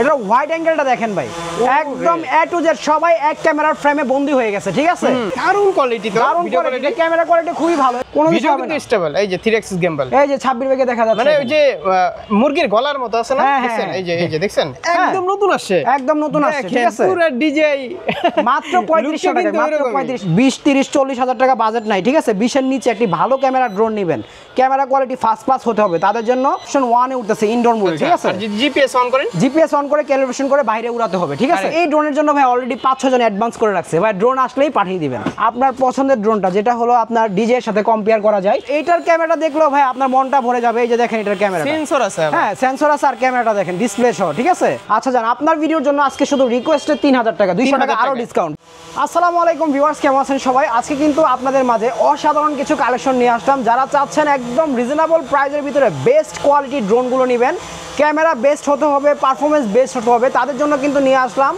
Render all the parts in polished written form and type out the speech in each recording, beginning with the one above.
এটা ওয়াইড অ্যাঙ্গেলটা দেখেন ভাই, একদম এ টু জেড সবাই এক ক্যামেরার ফ্রেমে বন্দি হয়ে গেছে, ঠিক আছে? দারুণ কোয়ালিটি তো, দারুণ কোয়ালিটি, ক্যামেরা কোয়ালিটি খুবই ভালো, কোনো কিছু হবে না। স্টেবল। এই যে 3 অ্যাক্সিস গিম্বল, এই যে 26 বেগে দেখা যাচ্ছে, মানে ওই যে মুরগির গলার মতো আছে না, দেখছেন? এই যে দেখছেন, একদম নতুন আসছে, একদম নতুন আসছে, ঠিক আছে? পুরো ডিজাই মাত্র 3500 টাকা, মাত্র 35, 20 30 40 হাজার টাকা বাজেট নাই, ঠিক আছে? 20 এর নিচে একটি ভালো ক্যামেরা ড্রোন নেবেন, ক্যামেরা কোয়ালিটি ফার্স্ট ক্লাস হতে হবে, তাদের জন্য অপশন 1 এ উঠতেছে ইনডোর মোড, ঠিক আছে? আর জিপিএস অন করেন, জিপিএস অন করে ক্যালিব্রেশন করে বাইরে উড়াতে হবে, ঠিক আছে? এই ড্রোনের জন্য ভাই অলরেডি 5-6 জন অ্যাডভান্স করে রাখছে, ভাই ড্রোন আসলেই পাঠিয়ে দিবেন আপনার পছন্দের ড্রোনটা, যেটা হলো আপনার ডিজে এর সাথে কম্পেয়ার করা যায়। এইটার ক্যামেরা দেখলেও ভাই আপনার মনটা ভরে যাবে। এই যে দেখেন এটার ক্যামেরা, সেন্সর আছে, হ্যাঁ সেন্সর আছে, আর ক্যামেরাটা দেখেন ডিসপ্লে সহ, ঠিক আছে? আচ্ছা জান, আপনার ভিডিওর জন্য আজকে শুধু রিকোয়েস্টে 3000 টাকা, 200 টাকা আরো ডিসকাউন্ট। আসসালামু আলাইকুম ভিউয়ার্স, কেমন আছেন সবাই? আজকে কিন্তু আপনাদের মাঝে অসাধারণ কিছু কালেকশন নিয়ে আসলাম। যারা চাচ্ছেন একদম রিজনেবল প্রাইসের ভিতরে বেস্ট কোয়ালিটি ড্রোনগুলো নেবেন, ক্যামেরা বেস্ট হতে হবে, পারফরমেন্স বেস্ট হতে হবে, তাদের জন্য কিন্তু নিয়ে আসলাম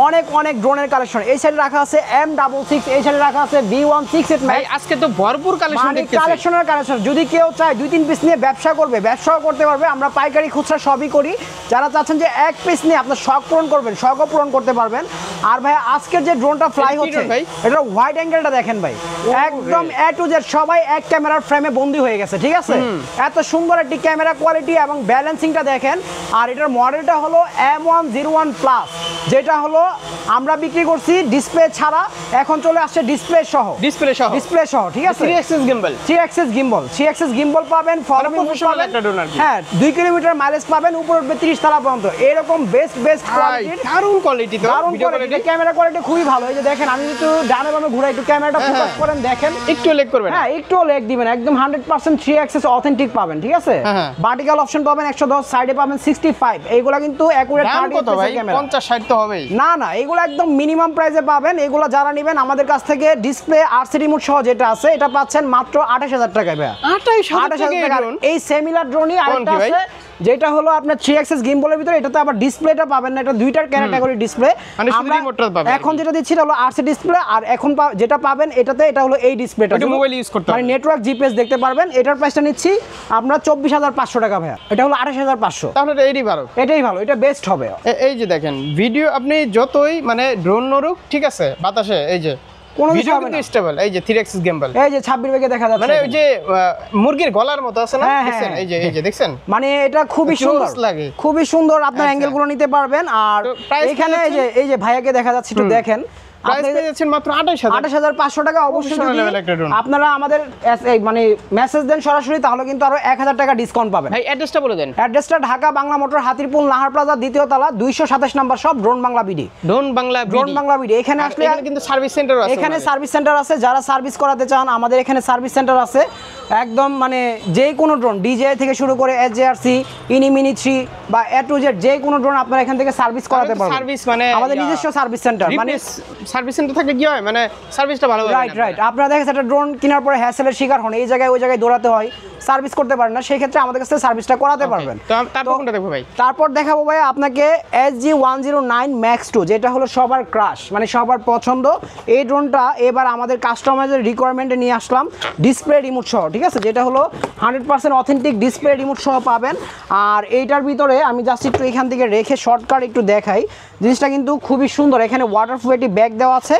অনেক ড্রোনের কালেকশন। এই সাইডে রাখা আছে M66, এই সাইডে রাখা আছে V168 ভাই আজকে তো ভরপুর কালেকশন দেখতেছি, কালেকশনের কালেকশন। যদি কেউ চায় 2-3 পিস নিয়ে ব্যবসা করবে, ব্যবসাও করতে পারবে, আমরা পাইকারি খুচরা সবই করি। যারা চাচ্ছেন যে এক পিস নিয়ে আপনার শখ পূরণ করবেন, শখও পূরণ করতে পারবেন। আর ভাই আজকের যে ড্রোনটা ফ্লাই হচ্ছে, এটা ওয়াইড অ্যাঙ্গেলটা দেখেন ভাই, একদম এ টু জেড সবাই এক ক্যামেরার ফ্রেমে বন্দি হয়ে গেছে, ঠিক আছে? এত সুন্দর একটি ক্যামেরা কোয়ালিটি এবং ব্যালেন্সিংটা দেখেন। আর এটার মডেলটা হলো M101 প্লাস, যেটা হলো আমরা বিক্রি করছি ডিসপ্লে ছাড়া, এখন চলে আসছে ডিসপ্লে সহ, ঠিক আছে? 3 অ্যাক্সিস গিম্বল, 3 অ্যাক্সিস গিম্বল পাবেন, প্রফেশনাল একটা ড্রোন আর কি। হ্যাঁ 2 কিলোমিটার মাইলেজ পাবেন, উপরে উঠবে 30 তলা পর্যন্ত, এরকম বেস্ট কোয়ালিটির, দারুণ কোয়ালিটি তো, ভিডিও কোয়ালিটি, ক্যামেরা কোয়ালিটি খুবই ভালো। এই যে দেখেন, আমি একটু ডানে বামে ঘুরাই, একটু ক্যামেরাটা ফোকাস করেন, দেখেন একটু লেগ করবেন, হ্যাঁ একটু লেগ দিবেন, একদম 100% 3 অ্যাক্সিস অথেন্টিক পাবেন, ঠিক আছে? ভার্টিক্যাল অপশন পাবেন 110, সাইডে পাবেন 65। এইগুলা কিন্তু একুরেট 30 ক্যামেরা, 50-60 তো হবেই না এগুলো একদম মিনিমাম প্রাইসে পাবেন। এগুলো যারা নেবেন আমাদের কাছ থেকে ডিসপ্লে RC রিমোট সহ যেটা আছে, এটা পাচ্ছেন মাত্র 28000 টাকায় ভাই, 28000 টাকা। এই সিমিলার ড্রোনই আরেকটা আছে, যেটা হলো আপনার 3 অ্যাক্সিস গিম্বলের ভিতরে, এটাতে আবার ডিসপ্লেটা পাবেন না, এটা দুইটার ক্যাটাগরি ডিসপ্লে। আমরা এখন যেটা দিচ্ছি এটা হলো RC ডিসপ্লে, আর এখন যেটা পাবেন এটাতে, এটা হলো এই ডিসপ্লেটা, এটা মোবাইল ইউজ করতে মানে নেটওয়ার্ক জিপিএস দেখতে পারবেন। এটার প্রাইসটা নিচ্ছি আমরা 24500 টাকা ভাই, এটা হলো 28500। তাহলে এটাই ভালো, এটা বেস্ট হবে। এই যে দেখেন ভিডিও, আপনি যতই মানে ড্রোন নড়ুক, ঠিক আছে, বাতাসে এই যে কোনো কিছু হবে না, স্টেবল। এই যে 3 অ্যাক্সিস গিম্বল, এই যে 26 বেগে দেখা যাচ্ছে, মানে ওই যে মুরগির গলার মতো আছে না, দেখছেন? এই যে দেখছেন, মানে এটা খুবই সুন্দর লাগে, খুবই সুন্দর। আপনার অ্যাঙ্গেল গুলো নিতে পারবেন। আর এখানে এই যে ভাইয়াকে দেখা যাচ্ছে, একটু দেখেন, প্রাইস পেয়ে যাচ্ছেন মাত্র 28500 টাকা। অবশ্যই আপনারা আমাদের মানে মেসেজ দেন সরাসরি, তাহলে কিন্তু আরো 1000 টাকা ডিসকাউন্ট পাবেন। ভাই অ্যাড্রেসটা বলে দেন। অ্যাড্রেসটা ঢাকা বাংলা মোটর, হাতিরপুল নাহার প্লাজা, দ্বিতীয় তলা, 227 নম্বর শপ, ড্রোন বাংলা বিডি। এখানে আসলে কিন্তু সার্ভিস সেন্টার আছে, এখানে সার্ভিস সেন্টার আছে। যারা সার্ভিস করাতে চান, আমাদের এখানে সার্ভিস সেন্টার আছে। একদম মানে যে কোনো ড্রোন, DJI থেকে শুরু করে SJRC, ইনিমিনি 3 বা A to Z, যে কোনো ড্রোন আপনারা এখান থেকে সার্ভিস করাতে পারবেন। সার্ভিস মানে আমাদের নিজস্ব সার্ভিস সেন্টার, মানে সার্ভিস সেন্টার থাকলে কি হয়, মানে সার্ভিসটা ভালো হয়। রাইট। আপনারা দেখেন একটা ড্রোন কেনার পরে হ্যাসেলের শিকার হন, এই জায়গায় ওই জায়গায় দৌড়াতে হয়, সার্ভিস করতে পারেন না, সেই ক্ষেত্রে আমাদের কাছে সার্ভিসটা করাতে পারবেন। তারপর কোনটা দেখবো ভাই? তারপর দেখাবো ভাই আপনাকে SG-109 Max 2, যেটা হলো সবার ক্রাশ, মানে সবার পছন্দ। এই ড্রোনটা এবার আমাদের কাস্টমাইজের রিকোয়ারমেন্টে নিয়ে আসলাম, ডিসপ্লে রিমোট সহ, ঠিক আছে? যেটা হলো 100% অথেন্টিক ডিসপ্লে রিমোট সহ পাবেন। আর এইটার ভিতরে আমি জাস্ট একটু এখান থেকে রেখে শর্টকাট একটু দেখাই, জিনিসটা কিন্তু খুবই সুন্দর। এখানে ওয়াটারপ্রুফ একটি ব্যাগ দেওয়া আছে।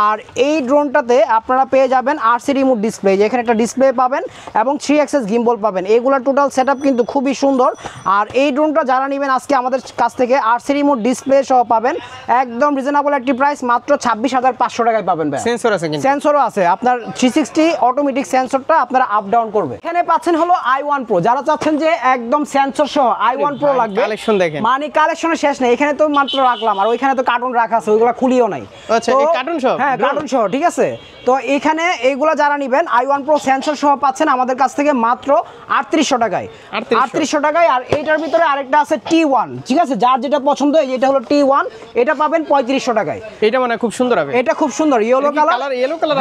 আর এই ড্রোনটাতে আপনারা পেয়ে যাবেন RC রিমোট ডিসপ্লে, যেখানে একটা ডিসপ্লে পাবেন এবং 3 অ্যাক্সিস গিম্বল পাবেন। এইগুলোর টোটাল সেটআপ কিন্তু খুবই সুন্দর। আর এই ড্রোনটা যারা নেবেন আজকে আমাদের কাছ থেকে RC রিমোট ডিসপ্লে সহ পাবেন, একদম রিজনেবল একটি প্রাইস, মাত্র 26500 টাকায় পাবেন ভাই। সেন্সর আছে, কিন্তু সেন্সরও আছে, আপনার 360 অটোমেটিক সেন্সরটা আপনারা আপ ডাউন করবে। এখানে পাচ্ছেন হলো i1 Pro, যারা চাচ্ছেন যে একদম সেন্সর সহ i1 Pro লাগবে, কালেকশন দেখেন, মানে কালেকশনের শেষ নেই। এখানে তো মাত্র রাখলাম, আর ওইখানে তো কার্টুন রাখা আছে, ওইগুলো খুলিও নাই। আচ্ছা, এই কার্টুন সহ, হ্যাঁ কার্টুন সহ, ঠিক আছে? তো এখানে এইগুলা যারা নেবেন i1 Pro সেন্সর সহ পাচ্ছেন আমাদের কাছ থেকে মাত্র 3800 টাকায়, 3800 টাকায়। আর এইটার ভিতরে আরেকটা আছে T1, ঠিক আছে? যার যেটা পছন্দ, এটা হলো T1, এটা পাবেন 3500 টাকায়। এটা মানে খুব সুন্দর হবে, এটা খুব সুন্দর, ইয়েলো কালার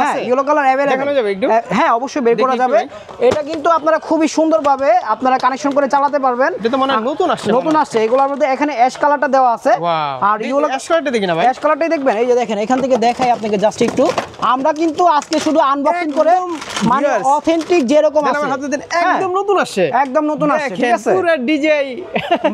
আছে, ইয়েলো কালার দেখানো যাবে একটু? হ্যাঁ অবশ্যই বের করা যাবে। এটা কিন্তু আপনারা খুবই সুন্দরভাবে আপনারা কানেকশন করে চালাতে পারবেন। এটা তো মানে নতুন আসছে। এগুলোর মধ্যে এখানে অ্যাশ কালারটা দেওয়া আছে। আর ইয়েলো অ্যাশ কালারটা দেখি না ভাই, অ্যাশ কালারটাই দেখবেন। এই যে দেখেন, এখান থেকে দেখাই আপনাকে জাস্ট একটু, আমরা কিন্তু আজকে শুধু আনবক্সিং করে মানে viewers, অথেন্টিক যেরকম আছে একদম নতুন আসছে, একদম নতুন আসছে, ঠিক আছে পুরো ডিজে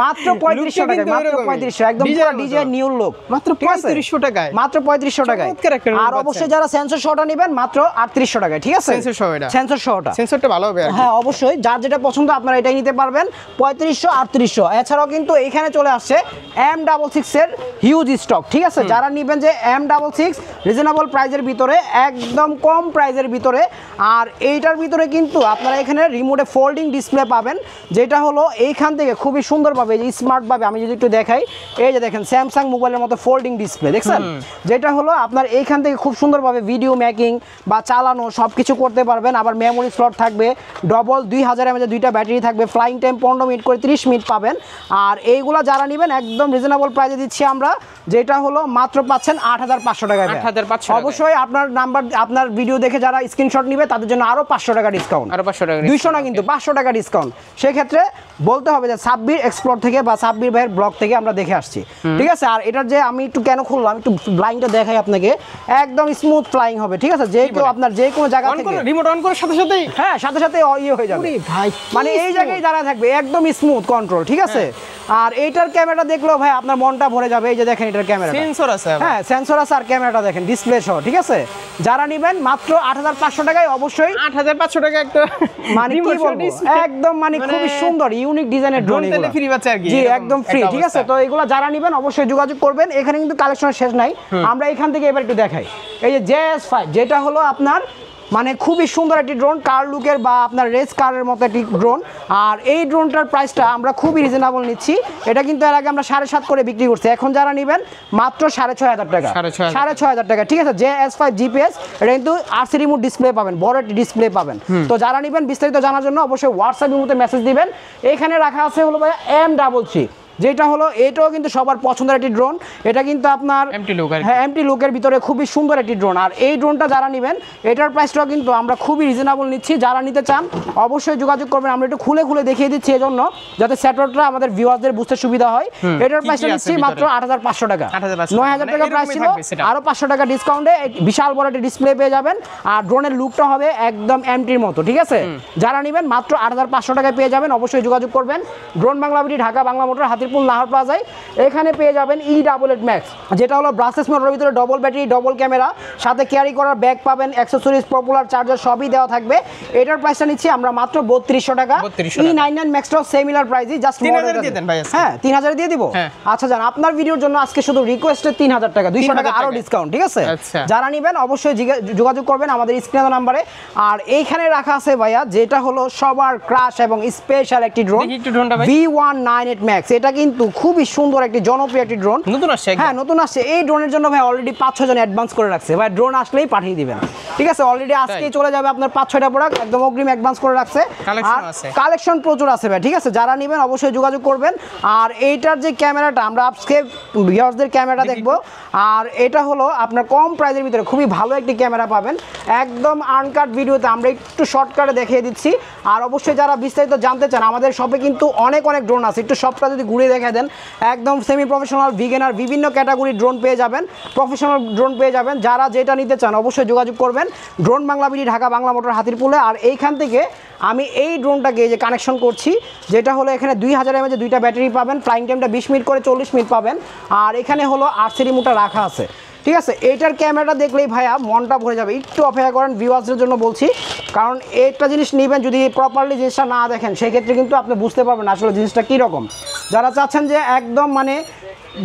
মাত্র 3500 টাকা, মাত্র 3500, একদম পুরো ডিজে নিউ লুক, মাত্র 3500 টাকায়, মাত্র 3500 টাকায়। চমৎকার একটা আর অবশ্যই যারা সেন্সর সহটা নেবেন মাত্র 3800 টাকায়, ঠিক আছে সেন্সর সহ এটা, সেন্সর সহটা, সেন্সরটা ভালো হবে আর কি। হ্যাঁ অবশ্যই যার যেটা পছন্দ আপনারা এটাই নিতে পারবেন 3500 3800। এছাড়াও কিন্তু এখানে চলে আসছে M66 এর হিউজ স্টক, ঠিক আছে যারা নেবেন যে M66 রিজনেবল প্রাইজের ভিতরে, একদম কম প্রাইজের ভিতরে। আর এইটার ভিতরে কিন্তু আপনারা এখানে রিমোটে ফোল্ডিং ডিসপ্লে পাবেন, যেটা হলো এইখান থেকে খুবই সুন্দরভাবে যে স্মার্টভাবে আমি যদি একটু দেখাই, এই যে দেখেন স্যামসাং মোবাইলের মতো ফোল্ডিং ডিসপ্লে দেখছেন, যেটা হলো আপনার এইখান থেকে খুব সুন্দরভাবে ভিডিও মেকিং বা চালানো সব কিছু করতে পারবেন। আবার মেমোরি স্লট থাকবে, ডবল 2000 mAh দুইটা ব্যাটারি থাকবে, ফ্লাইং টাইম 15 মিনিট করে 30 মিনিট পাবেন। আর এইগুলা যারা নেবেন একদম রিজনেবল প্রাইসে দিচ্ছি আমরা, যেটা হলো মাত্র পাচ্ছেন 8500 টাকায়। 8500 অবশ্যই আপনার নাম্বার, আপনার ভিডিও দেখে যারা স্ক্রিনশট নিবে তাদের জন্য আরো 500 টাকা ডিসকাউন্ট, আরো 500 টাকা, 200 না কিন্তু 500 টাকা ডিসকাউন্ট। সেক্ষেত্রে বলতে হবে যে সাব্বির এক্সপ্লোর থেকে বা সাব্বির ভাইয়ের ব্লগ থেকে আমরা দেখে আসছি, ঠিক আছে। আর এটার যে আমি একটু কেন খুললাম, একটু ব্লাইংটা দেখাই আপনাকে, একদম স্মুথ ফ্লাইং হবে, ঠিক আছে যে কেউ আপনার যে কোনো জায়গা থেকে রিমোট অন করার সাথে সাথেই, হ্যাঁ সাথে সাথে ইয়ে হয়ে যাবে ভাই, মানে এই জায়গায় দাঁড়া থাকবে, একদম স্মুথ কন্ট্রোল, ঠিক আছে। আর এইটার ক্যামেরাটা দেখলেও ভাই আপনার মনটা ভরে যাবে। এই যে দেখেন এটার ক্যামেরা, সেন্সর আছে, হ্যাঁ সেন্সর আছে, আর ক্যামেরাটা দেখেন ডিসপ্লে সহ, ঠিক আছে। যারা নেবেন মাত্র 8500 টাকায়, অবশ্যই 8500 টাকা একটা মানে কি বলবো, একদম মানে খুবই সুন্দর ইউনিক ডিজাইনের ড্রোন, তেলে ফ্রি পাচ্ছে আর কি, জি একদম ফ্রি, ঠিক আছে। তো এগুলো যারা নেবেন অবশ্যই যোগাযোগ করবেন। এখানে কিন্তু কালেকশন শেষ নাই, আমরা এখান থেকে এবার একটু দেখাই। এই যে JS5, যেটা হলো আপনার মানে খুবই সুন্দর একটি ড্রোন, কার লুকের বা আপনার রেস কারের মতো একটি ড্রোন। আর এই ড্রোনটার প্রাইসটা আমরা খুবই রিজনেবল নিচ্ছি। এটা কিন্তু এর আগে আমরা 7.5 করে বিক্রি করছি, এখন যারা নেবেন মাত্র 6500 টাকা, 6500 টাকা, ঠিক আছে। JS5 GPS, এটা কিন্তু RC রিমোট ডিসপ্লে পাবেন, বড় একটি ডিসপ্লে পাবেন। তো যারা নেবেন বিস্তারিত জানার জন্য অবশ্যই হোয়াটসঅ্যাপ ইমোতে মেসেজ দিবেন। এখানে রাখা আছে হলো ভাই M33, যেটা হলো এটাও কিন্তু সবার পছন্দের একটি ড্রোন। এটা কিন্তু আপনার এমটি লুকের ভিতরে খুবই সুন্দর একটি ড্রোন। আর এই ড্রোনটা যারা নেবেন এটার প্রাইসটাও কিন্তু আমরা খুবই রিজনেবল নিচ্ছি। যারা নিতে চান অবশ্যই যোগাযোগ করবেন। আমরা একটু খুলে খুলে দেখিয়ে দিচ্ছি এজন্য, যাতে সেটরটা আমাদের ভিউয়ারদের বুঝতে সুবিধা হয়। এটার প্রাইসটা নিচ্ছি মাত্র 8500 টাকা, 9000 টাকা প্রাইস ছিল, আরো 500 টাকা ডিসকাউন্টে বিশাল বড় একটা ডিসপ্লে পেয়ে যাবেন। আর ড্রোনের লুকটা হবে একদম এমটির মতো, ঠিক আছে। যারা নেবেন মাত্র 8500 টাকায় পেয়ে যাবেন, অবশ্যই যোগাযোগ করবেন। Drone Bangla BD, Dhaka Bangla motor, Hatirpool Nahar প্লাজায়। এখানে পেয়ে যাবেন E88 Max, যেটা হলো ব্রাসলেস মোটরের ভিতরে ডবল ব্যাটারি, ডবল ক্যামেরা, সাথে ক্যারি করার ব্যাগ পাবেন, অ্যাকসেসরিজ, পপুলার চার্জার সবই দেওয়া থাকবে। এটার প্রাইসটা নিচ্ছি আমরা মাত্র 3200 টাকা। E99 Maxটাও সিমিলার প্রাইসই, জাস্ট 3000 দিয়ে দেন ভাই। হ্যাঁ 3000 দিয়ে দিব। আচ্ছা জান, আপনার ভিডিওর জন্য আজকে শুধু রিকোয়েস্টে 3000 টাকা, 200 টাকা আরো ডিসকাউন্ট, ঠিক আছে। যারা নেবেন অবশ্যই যোগাযোগ করবেন আমাদের স্ক্রিনের নাম্বারে। আর এইখানে রাখা আছে ভাইয়া, যেটা হলো সবার ক্রাশ এবং স্পেশাল একটি ড্রোন, V198 Max। এটা কিন্তু খুবই সুন্দর একটি জনপ্রিয় একটি ড্রোন, নতুন আসছে। হ্যাঁ নতুন আসছে। এই ড্রোনের জন্য ভাই অলরেডি 5-6 জন অ্যাডভান্স করে রাখছে ভাই, ড্রোন আসলেই পাঠিয়ে দিবেন, ঠিক আছে। অলরেডি আজকেই চলে যাবে আপনার 5-6টা প্রোডাক্ট, একদম অগ্রিম অ্যাডভান্স করে রাখছে। আর কালেকশন প্রচুর আছে ভাই, ঠিক আছে। যারা নেবেন অবশ্যই যোগাযোগ করবেন। আর এইটার যে ক্যামেরাটা আমরা আজকে ভিউয়ারদের ক্যামেরা দেখবো, আর এটা হলো আপনার কম প্রাইসের ভিতরে খুবই ভালো একটি ক্যামেরা পাবেন, একদম আনকাট ভিডিওতে আমরা একটু শর্টকাটে দেখিয়ে দিচ্ছি। আর অবশ্যই যারা বিস্তারিত জানতে চান আমাদের শপে কিন্তু অনেক ড্রোন আছে, একটু শপটা যদি ঘুরে দেখে দেন, একদম সেমি প্রফেশনাল, বিগিনার, বিভিন্ন ক্যাটাগরি ড্রোন পেয়ে যাবেন, প্রফেশনাল ড্রোন পেয়ে যাবেন। যারা যেটা নিতে চান অবশ্যই যোগাযোগ করবেন। Drone Bangla BD, Dhaka Bangla motor, হাতিরপুলে। আর এইখান থেকে আমি এই ড্রোনটাকে যে কানেকশন করছি, যেটা হলো এখানে 2000 mAh দুইটা ব্যাটারি পাবেন, ফ্লাইং টাইমটা 20 মিনিট করে 40 মিনিট পাবেন। আর এখানে হলো RC রিমোটটা রাখা আছে, ঠিক আছে। এইটার ক্যামেরাটা দেখলেই ভাইয়া মনটা ভরে যাবে। একটু অপেক্ষা করেন, ভিউয়ার্সদের জন্য বলছি, কারণ একটা জিনিস নেবেন যদি প্রপারলি জিনিসটা না দেখেন সেই ক্ষেত্রে কিন্তু আপনি বুঝতে পারবেন আসলে জিনিসটা কীরকম। যারা চাচ্ছেন যে একদম মানে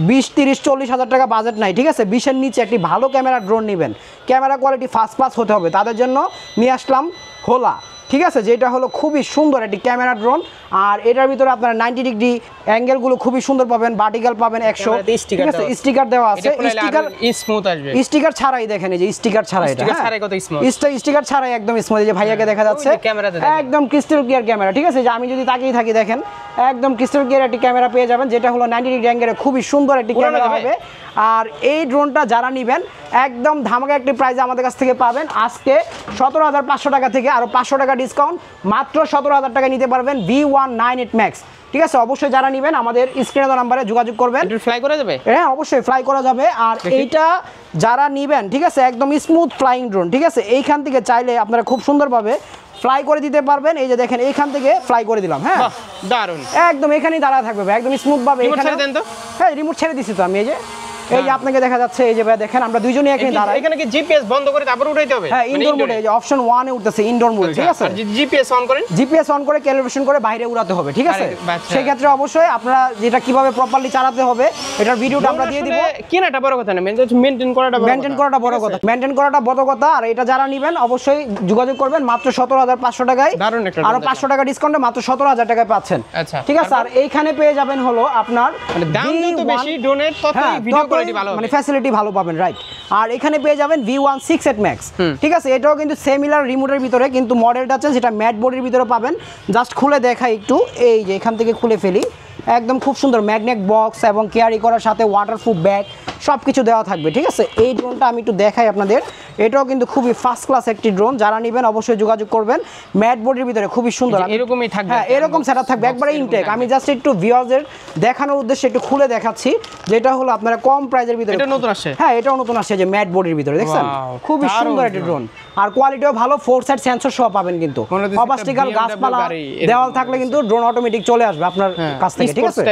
20-30-40 হাজার টাকা বাজেট নাই, ঠিক আছে, 20-এর নিচে একটি ভালো ক্যামেরা ড্রোন নেবেন, ক্যামেরা কোয়ালিটি ফার্স্ট ক্লাস হতে হবে, তাদের জন্য নিয়ে আসলাম হোলা, ঠিক আছে, যেটা হলো খুবই সুন্দর একটি ক্যামেরা ড্রোন। আর এটার ভিতরে আপনারা 90 ডিগ্রি অ্যাঙ্গেলগুলো খুবই সুন্দর পাবেন, ভার্টিক্যাল পাবেন 100, ঠিক আছে। স্টিকার দেওয়া আছে, স্টিকার ছাড়াই দেখেন, এই যে স্টিকার ছাড়াই, এটা স্টিকার ছাড়াই একদম স্মুথ। এই যে ভাইয়াকে দেখা যাচ্ছে একদম ক্রিস্টাল ক্লিয়ার ক্যামেরা, ঠিক আছে। যে আমি যদি তাকিয়ে থাকি দেখেন একদম ক্রিস্টাল ক্লিয়ার একটি ক্যামেরা পেয়ে যাবেন, যেটা হলো 90 ডিগ্রি অ্যাঙ্গেলে খুবই সুন্দর একটি ক্যামেরা হবে। আর এই ড্রোনটা যারা নেবেন একদম ধামাকা একটি প্রাইজে আমাদের কাছ থেকে পাবেন আজকে 17500 টাকা থেকে আরো 500 টাকা ডিসকাউন্ট, মাত্র 17000 টাকা নিতে পারবেন V198 Max, ঠিক আছে, অবশ্যই যারা নেবেন আমাদের স্ক্রিনে দেওয়া নাম্বারে যোগাযোগ করবেন। একটু ফ্লাই করা যাবে? হ্যাঁ অবশ্যই ফ্লাই করা যাবে। আর এইটা যারা নেবেন ঠিক আছে একদম স্মুথ ফ্লাইং ড্রোন, ঠিক আছে, এইখান থেকে চাইলে আপনারা খুব সুন্দরভাবে ফ্লাই করে দিতে পারবেন। এই যে দেখেন এইখান থেকে ফ্লাই করে দিলাম। হ্যাঁ দারুন, একদম এখানেই দাঁড়ায় থাকবে ভাই, একদম স্মুথ ভাবে। হ্যাঁ রিমোট ছেড়ে দিছি তো আমি, এই যে আপনাকে দেখা যাচ্ছে, এই যে ভাই দেখেন আমরা দুইজনই এখানে দাঁড়াই। এখানে কি জিপিএস বন্ধ করে তারপর উঠাইতে হবে? হ্যাঁ ইনডোর মোডে, এই যে অপশন 1 এ উঠতেছে ইনডোর মোড, ঠিক আছে। জিপিএস অন করেন, জিপিএস অন করে ক্যালিব্রেশন করে বাইরে উড়াতে হবে, ঠিক আছে। সেই ক্ষেত্রে অবশ্যই আপনারা যেটা কিভাবে প্রপারলি চালাতে হবে এটার ভিডিওটা আমরা দিয়ে দিব। কিনাটা বড় কথা না, মেইনটেইন করাটা বড় কথা। মেইনটেইন করাটা বড় কথা, মেইনটেইন করাটা বড় কথা। আর এটা যারা নেবেন অবশ্যই যোগাযোগ করবেন মাত্র 17500 টাকায়। আরো 500 টাকা ডিসকাউন্টে মাত্র 17000 টাকায় পাচ্ছেন। আচ্ছা ঠিক আছে। আর এইখানে পেয়ে যাবেন হলো আপনার মানে দাম যত বেশি ডোনেট ততই ভিডিও কোয়ালিটি ভালো হবে, মানে ফ্যাসিলিটি ভালো পাবেন, রাইট। আর এখানে পেয়ে যাবেন V168 Max, ঠিক আছে। এটাও কিন্তু সিমিলার রিমোটের ভিতরে, কিন্তু মডেলটা আছে যেটা ম্যাট বডির ভিতরে পাবেন। জাস্ট খুলে দেখাই একটু, এই যে এখান থেকে খুলে ফেলি, একদম খুব সুন্দর ম্যাগনেট বক্স এবং ক্যারি করার সাথে ওয়াটারপ্রুফ ব্যাগ সব কিছু দেওয়া থাকবে, ঠিক আছে। এই ড্রোনটা আমি একটু দেখাই আপনাদের, এটাও কিন্তু খুবই ফার্স্ট ক্লাস একটি ড্রোন। যারা নেবেন অবশ্যই যোগাযোগ করবেন। ম্যাট বডির ভিতরে খুবই সুন্দর, এরকমই থাকবে। হ্যাঁ এরকম সেটআপ থাকবে, একবারে ইনটেক। আমি জাস্ট একটু ভিউয়ারদের দেখানোর উদ্দেশ্যে একু খুলে দেখাচ্ছি, যেটা হলো আপনারা কম প্রাইজের ভিতরে। এটা নতুন আসছে? হ্যাঁ এটাও নতুন আসছে, যে ম্যাট বডির ভিতরে দেখছেন, খুবই সুন্দর একটা ড্রোন। আর কোয়ালিটিও ভালো, 4 সাইড সেন্সর সহ পাবেন। কিন্তু অবস্টিক্যাল গাছপালা দেওয়াল থাকলে কিন্তু ড্রোন অটোমেটিক চলে আসবে আপনার কাছ থেকে, ঠিক আছে।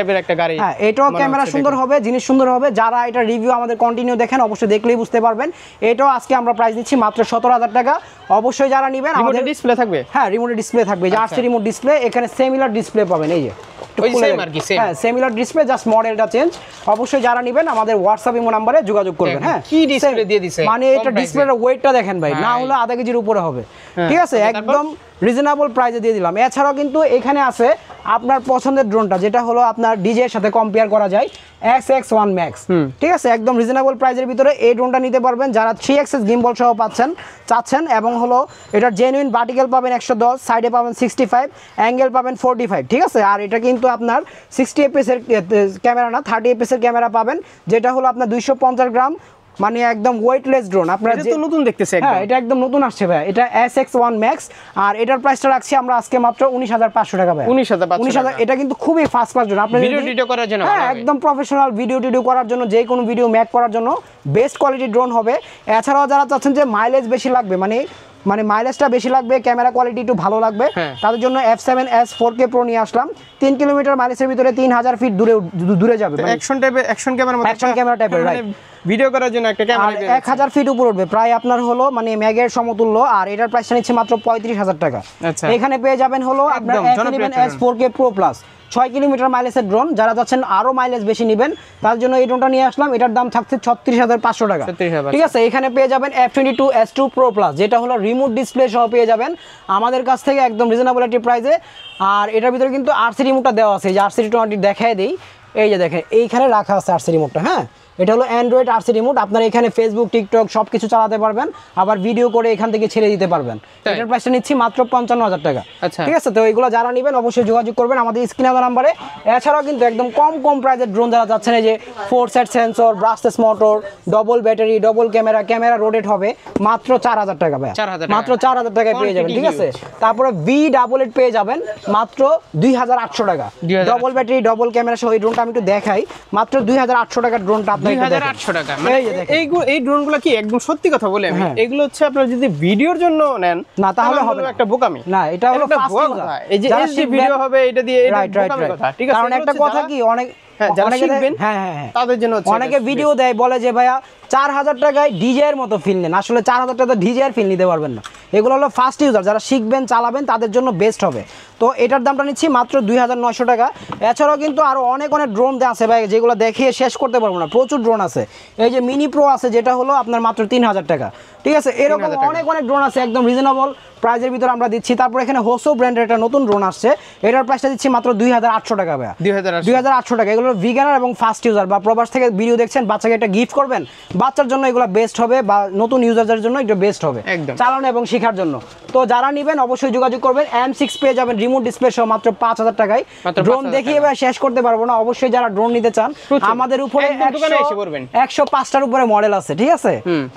হ্যাঁ এটাও ক্যামেরা সুন্দর হবে, জিনিস সুন্দর হবে। যারা এটা রিভিউ আমাদের কন্টিনিউ দেখেন অবশ্যই দেখলেই বুঝতে পারবেন। এটাও আজকে আমরা প্রাইস দিচ্ছি মাত্র 17000 টাকা। অবশ্যই যারা নেবেন আমাদের ডিসপ্লে থাকবে, হ্যাঁ রিমোট ডিসপ্লে থাকবে, যে আরসি রিমোট ডিসপ্লে। এখানে সিমিলার ডিসপ্লে পাবেন, এই যে হ্যাঁ সিমিলার ডিসপ্লে, জাস্ট মডেলটা চেঞ্জ। অবশ্যই যারা নেবেন আমাদের হোয়াটসঅ্যাপ ইমো নম্বরে যোগাযোগ করবেন। হ্যাঁ কি ডিসপ্লে দিয়ে দিছে, মানে এটা ডিসপ্লের ওয়েটটা দেখেন ভাই, না হলে আধা কেজির উপরে হবে, ঠিক আছে। একদম রিজনেবল প্রাইসে দিয়ে দিলাম। এছাড়াও কিন্তু এখানে আছে আপনার পছন্দের ড্রোনটা, যেটা হলো আপনার ডিজে এর সাথে কম্পেয়ার করা যায়, SX1 Max, ঠিক আছে। একদম রিজনেবল প্রাইসের ভিতরে এই ড্রোনটা নিতে পারবেন যারা 3 অ্যাক্সেস গিম্বল সহ চাচ্ছেন। এবং হলো এটা জেনুইন ভার্টিক্যাল পাবেন 110, সাইডে পাবেন 65, অ্যাঙ্গেল পাবেন 45, ঠিক আছে। আর এটা কিন্তু আপনার 60 fps এর ক্যামেরা না, 30 fps এর ক্যামেরা পাবেন, যেটা হলো আপনার 250 গ্রাম, মানে একদম ওয়েটলেস ড্রোন। আপনারা এটা তো নতুন দেখতেছে একদম। হ্যাঁ এটা একদম নতুন আসছে ভাই, এটা SX1 Max। আর এটার প্রাইসটা রাখছি আমরা আজকে মাত্র 19500 টাকা ভাই। 19500। এটা কিন্তু খুবই ফার্স্ট ক্লাস ড্রোন। আপনি ভিডিও করার জন্য, হ্যাঁ একদম প্রফেশনাল ভিডিও করার জন্য, যে কোনো ভিডিও মেক করার জন্য বেস্ট কোয়ালিটির ড্রোন হবে। এছাড়াও যারা চাচ্ছেন যে মাইলেজ বেশি লাগবে, মানে মাইলেজটা বেশি লাগবে, ক্যামেরা কোয়ালিটি একটু ভালো লাগবে, তাদের জন্য F7S 4K Pro নিয়ে আসলাম। 3 কিলোমিটার মাইলেজের ভিতরে 3000 ফিট দূরে যাবে, অ্যাকশন ক্যামেরা টাইপের ভিডিও করার জন্য একটা ক্যামেরা 1000 ফিট উপর উঠবে প্রায়, আপনার হলো মানে ম্যাগের সমতুল্য। আর এটার প্রাইসটা নিচ্ছে মাত্র 35000 টাকা। এখানে পেয়ে যাবেন হলো আপনার S11S 4K Pro Plus 6 kilometre মাইলেজের ড্রোন। যারা যাচ্ছেন আরো মাইলেজ বেশি নেবেন তার জন্য এই ড্রোনটা নিয়ে আসলাম। এটার দাম থাকছে 36500 টাকা, ঠিক আছে। এখানে পেয়ে যাবেন F22S2 Pro Plus, যেটা হলো রিমোট ডিসপ্লে সহ পেয়ে যাবেন আমাদের কাছ থেকে একদম রিজনেবল একটি প্রাইসে। আর এটার ভিতরে কিন্তু আরসি রিমোটটা দেওয়া আছে, যে আরসি রিমোটটি দেখায় দেই, এই যে দেখেন এইখানে রাখা আছে আরসি রিমোটটা। হ্যাঁ এটা হলো অ্যান্ড্রয়েড আরসি রিমোট। আপনারা এখানে ফেসবুক, টিকটক সব কিছু চালাতে পারবেন, আবার ভিডিও করে এখান থেকে ছেড়ে দিতে পারবেন। এটার প্রাইসটা নিচ্ছি মাত্র 55000 টাকা, ঠিক আছে। তো এইগুলো যারা নেবেন অবশ্যই যোগাযোগ করবেন আমাদের স্ক্রিনে দেওয়া নাম্বারে। এছাড়াও কিন্তু একদম কম প্রাইসের ড্রোন যারা চাচ্ছেন, এই যে 4 side sensor, brushless motor, double battery, double camera rotate হবে মাত্র 4000 টাকা ভাই, মাত্র 4000 টাকায় পেয়ে যাবেন, ঠিক আছে। তারপরে V88 পেয়ে যাবেন মাত্র 2800 টাকা, ডবল ব্যাটারি, ডবল ক্যামেরা সহ এই ড্রোনটা আমি একটু দেখাই, মাত্র 2800 টাকার ড্রোনটা 2800 টাকা। এই ড্রোনগুলো কি একদম সত্যি কথা বলে আমি, এগুলো হচ্ছে আপনারা যদি ভিডিওর জন্য নেন না তাহলে হবে একটা বোকামি না, এটা হলো ফাস্ট ইউজার। এই যে এসডি ভিডিও হবে এটা দিয়ে, এটা বোকামি কথা, ঠিক আছে। কারণ একটা কথা কি, অনেক যারা শিখবেন তাদের জন্য অনেকে ভিডিও দেয়, বলে যে ভাইয়া 4000 টাকায় ডিজে এর মতো ফিল নেন। আসলে 4000 টাকা ডিজে এর ফিল নিতে পারবেন না। এগুলো হলো ফার্স্ট ইউজার, যারা শিখবেন চালাবেন তাদের জন্য বেস্ট হবে। তো এটার দামটা নিচ্ছি মাত্র 2900 টাকা। এছাড়াও কিন্তু আরো অনেক ড্রোন আছে ভাই, যেগুলো দেখিয়ে শেষ করতে পারবো না, প্রচুর ড্রোন আছে। এই যে মিনি প্রো আছে, যেটা হলো আপনার মাত্র 3000 টাকা, ঠিক আছে। এরকম অনেক ড্রোন আছে একদম রিজনেবল প্রাইজের ভিতরে আমরা দিচ্ছি। তারপর এখানে হোসো ব্র্যান্ডের একটা নতুন ড্রোন আসছে, এটার প্রাইসটা দিচ্ছি মাত্র 2800 টাকা ভাই, 2800 টাকা। এগুলো ভিগানার এবং ফাস্ট ইউজার, বা প্রবাস থেকে ভিডিও দেখছেন বাচ্চাকে একটা গিফট করবেন, বাচ্চার জন্য এগুলো বেস্ট হবে, বা নতুন ইউজারদের জন্য এটা বেস্ট হবে চালানো এবং শেখার জন্য। তো যারা নেবেন অবশ্যই যোগাযোগ করবেন। M6 পেয়ে যাবেন রিমোট ডিসপ্লে সহ মাত্র 5000 টাকায়। ড্রোন দেখিয়ে এবার শেষ করতে পারবো না, অবশ্যই যারা ড্রোন নিতে চান আমাদের উপরে 105টার উপরে মডেল আছে, ঠিক আছে?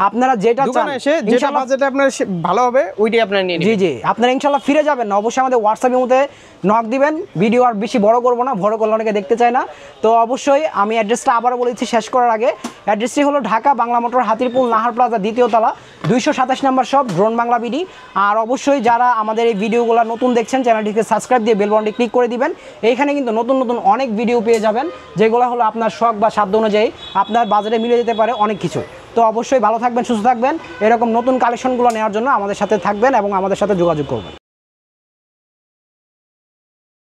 আপনারা যেটা চান যেটা বাজেটে আপনার ভালো হবে ওইটাই আপনারা নিয়ে নেবেন। জি জি, আপনারা ইনশাআল্লাহ ফিরে যাবেন না। অবশ্যই আমাদের হোয়াটসঅ্যাপের মধ্যে নক দিবেন। ভিডিও আর বেশি বড় করব না, বড় করলে অনেকে দেখতে চায় না। তো অবশ্যই আমি অ্যাড্রেসটা আবারও বলেছি শেষ করার আগে, অ্যাড্রেসটি হলো ঢাকা বাংলা মোটর হাতিরপুল নাহার প্লাজা 2য় তলা 227 নম্বর শপ, ড্রোন বাংলা বিডি। আর অবশ্যই যারা আমাদের এই ভিডিওগুলো নতুন দেখছেন চ্যানেলটিকে সাবস্ক্রাইব দিয়ে বেল বাটনটি ক্লিক করে দিবেন। এইখানে কিন্তু নতুন নতুন অনেক ভিডিও পেয়ে যাবেন, যেগুলো হলো আপনার শখ বা সাধ্য অনুযায়ী আপনার বাজেটে মিলে যেতে পারে অনেক কিছু। তো অবশ্যই ভালো থাকবেন, সুস্থ থাকবেন। এরকম নতুন কালেকশনগুলো নেওয়ার জন্য আমাদের সাথে থাকবেন এবং আমাদের সাথে যোগাযোগ করবেন।